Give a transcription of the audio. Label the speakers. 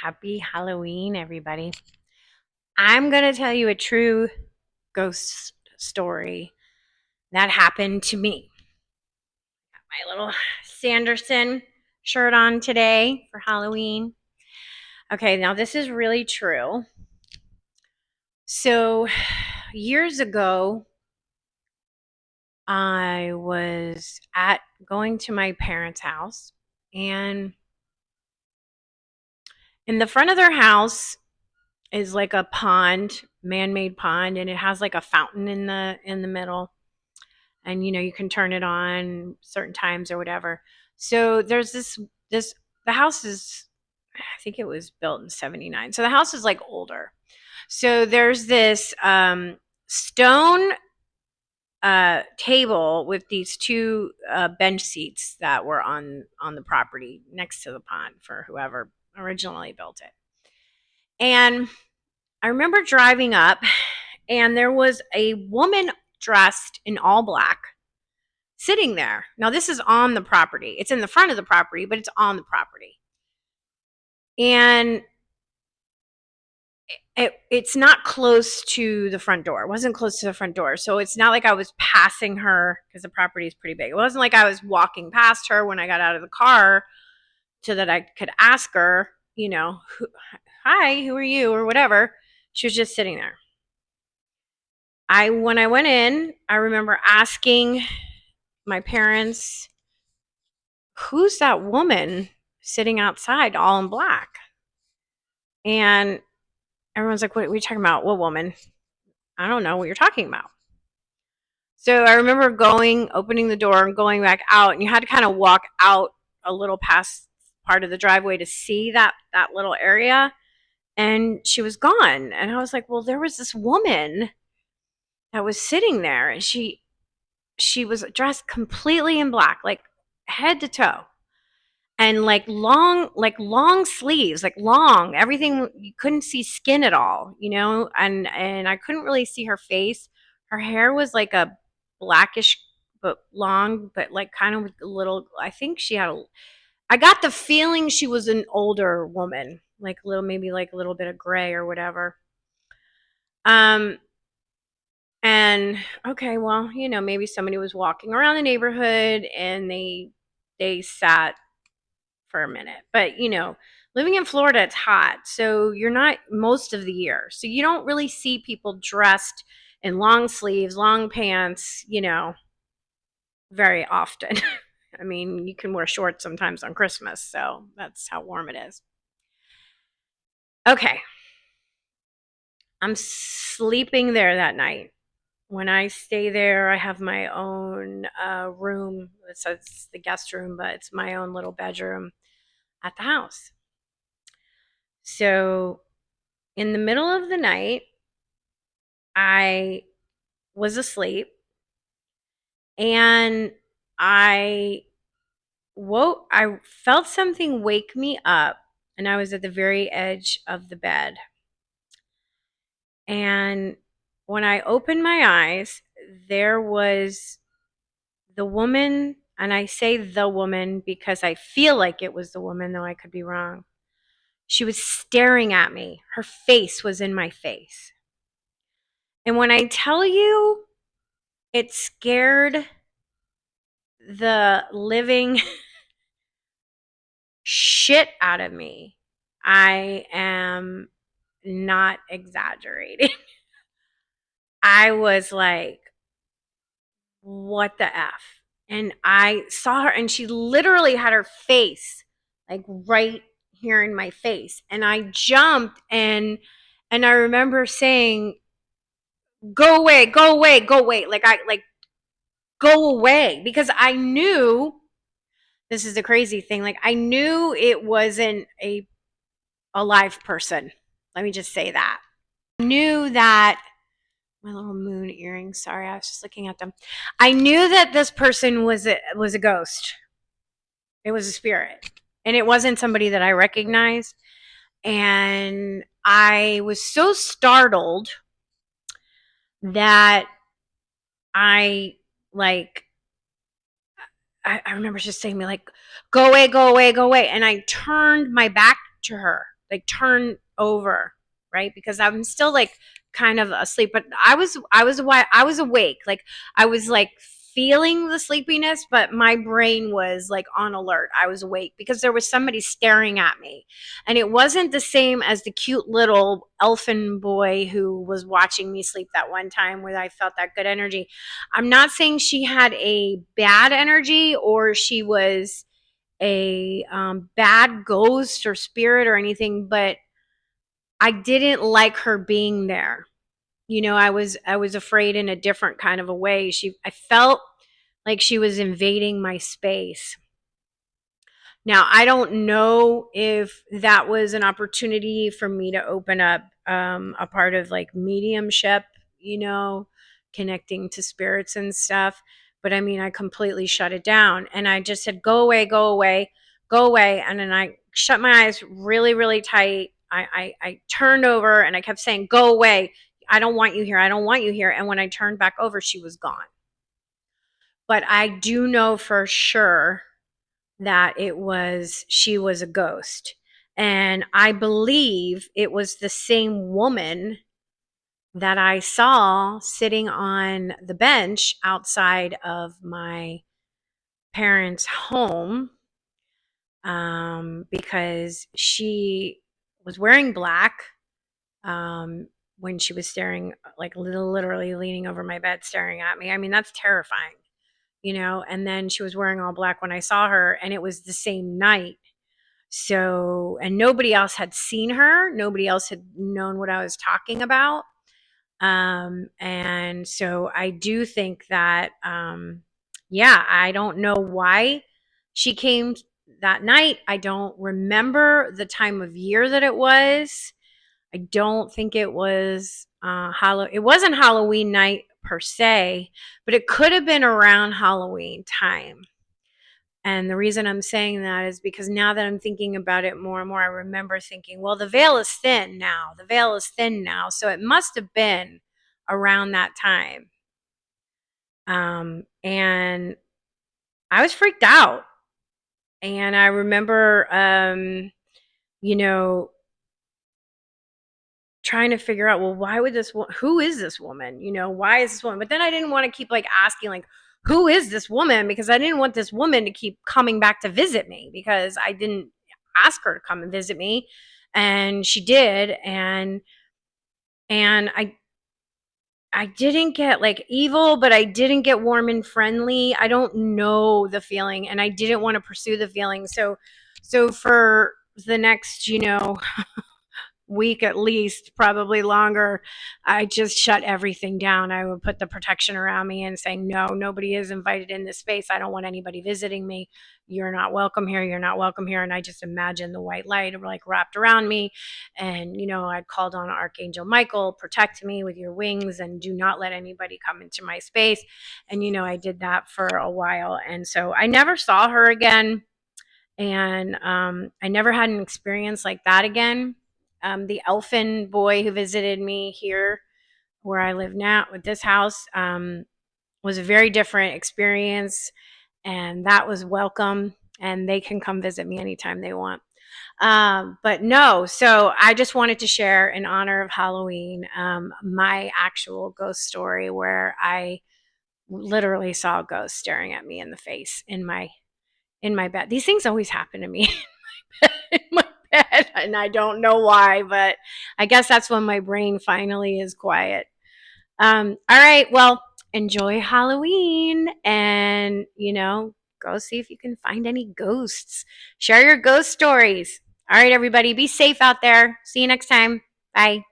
Speaker 1: Happy Halloween, everybody. I'm going to tell you a true ghost story that happened to me. Got my little Sanderson shirt on today for Halloween. Okay, now this is really true. So, years ago, I was going to my parents' house, and in the front of their house is like a pond, man-made pond, and it has like a fountain in the middle. And you can turn it on certain times or whatever. So there's this the house is, I think it was built in 79. So the house is like older. So there's this stone table with these two bench seats that were on the property next to the pond for whoever originally built it. And I remember driving up, and there was a woman dressed in all black sitting there. Now, this is on the property. It's in the front of the property, but it's on the property. And it's not close to the front door. It wasn't close to the front door. So it's not like I was passing her, because the property is pretty big. It wasn't like I was walking past her when I got out of the car so that I could ask her, hi, who are you, or whatever. She was just sitting there. When I went in, I remember asking my parents, who's that woman sitting outside all in black? And everyone's like, what are you talking about? What woman? I don't know what you're talking about. So I remember opening the door and going back out, and you had to kind of walk out a little past part of the driveway to see that little area. And she was gone. And I was like, well, there was this woman that was sitting there, and she was dressed completely in black, like head to toe, and like long sleeves, like long, everything. You couldn't see skin at all, and I couldn't really see her face. Her hair was like a blackish but long, but like kind of with a little, I think I got the feeling she was an older woman, like maybe like a little bit of gray or whatever. And okay, well, maybe somebody was walking around the neighborhood and they sat for a minute. But, living in Florida, it's hot. So you're not most of the year. So you don't really see people dressed in long sleeves, long pants, very often. I mean, you can wear shorts sometimes on Christmas. So that's how warm it is. Okay. I'm sleeping there that night. When I stay there, I have my own room. It says the guest room, but it's my own little bedroom at the house. So in the middle of the night, I was asleep, and I felt something wake me up, and I was at the very edge of the bed. And when I opened my eyes, there was the woman, and I say the woman because I feel like it was the woman, though I could be wrong. She was staring at me. Her face was in my face. And when I tell you, it scared the living shit out of me, I am not exaggerating. I was like, what the F? And I saw her, and she literally had her face like right here in my face. And I jumped, and I remember saying, go away, go away, go away. Go away, because I knew, this is the crazy thing, like I knew it wasn't a live person. Let me just say that. I knew that my little moon earrings, sorry, I was just looking at them. I knew that this person was a ghost. It was a spirit, and it wasn't somebody that I recognized. And I was so startled that I remember just saying to me, like, go away, go away, go away. And I turned my back to her. like turn over, right? Because I'm still like kind of asleep, but I was awake. Like I was like feeling the sleepiness, but my brain was like on alert. I was awake because there was somebody staring at me. And it wasn't the same as the cute little elfin boy who was watching me sleep that one time where I felt that good energy. I'm not saying she had a bad energy or she was a bad ghost or spirit or anything, but I didn't like her being there. You know, I was afraid in a different kind of a way. I felt like she was invading my space. Now, I don't know if that was an opportunity for me to open up a part of like mediumship, you know, connecting to spirits and stuff. But I mean, I completely shut it down and I just said, go away, go away, go away. And then I shut my eyes really, really tight. I turned over and I kept saying, go away. I don't want you here. I don't want you here. And when I turned back over, she was gone. But I do know for sure that she was a ghost. And I believe it was the same woman that I saw sitting on the bench outside of my parents' home, because she was wearing black, when she was staring, like literally leaning over my bed staring at me. I mean, that's terrifying, you know. And then she was wearing all black when I saw her, and it was the same night. So, and nobody else had seen her. Nobody else had known what I was talking about. And so I do think that, yeah, I don't know why she came that night. I don't remember the time of year that it was. I don't think it was it wasn't Halloween night per se, but it could have been around Halloween time. And the reason I'm saying that is because now that I'm thinking about it more and more, I remember thinking, well, the veil is thin now. The veil is thin now. So it must have been around that time. And I was freaked out. And I remember, you know, trying to figure out, well, why would who is this woman? You know, why is this woman? But then I didn't want to keep like asking, like, who is this woman? Because I didn't want this woman to keep coming back to visit me because I didn't ask her to come and visit me. And she did. And I didn't get like evil, but I didn't get warm and friendly. I don't know the feeling and I didn't want to pursue the feeling. So for the next, you know, week at least, probably longer, I just shut everything down. I would put the protection around me and saying, no, nobody is invited in this space. I don't want anybody visiting me. You're not welcome here. You're not welcome here. And I just imagined the white light like wrapped around me. And, you know, I'd called on Archangel Michael, protect me with your wings and do not let anybody come into my space. And, you know, I did that for a while. And so I never saw her again. And I never had an experience like that again. The elfin boy who visited me here where I live now with this house, was a very different experience, and that was welcome, and they can come visit me anytime they want. But no, so I just wanted to share in honor of Halloween, my actual ghost story where I literally saw a ghost staring at me in the face in my bed. These things always happen to me in my bed, and I don't know why, but I guess that's when my brain finally is quiet. All right, well, enjoy Halloween, and you know, go see if you can find any ghosts. Share your ghost stories. All right, everybody, be safe out there. See you next time. Bye.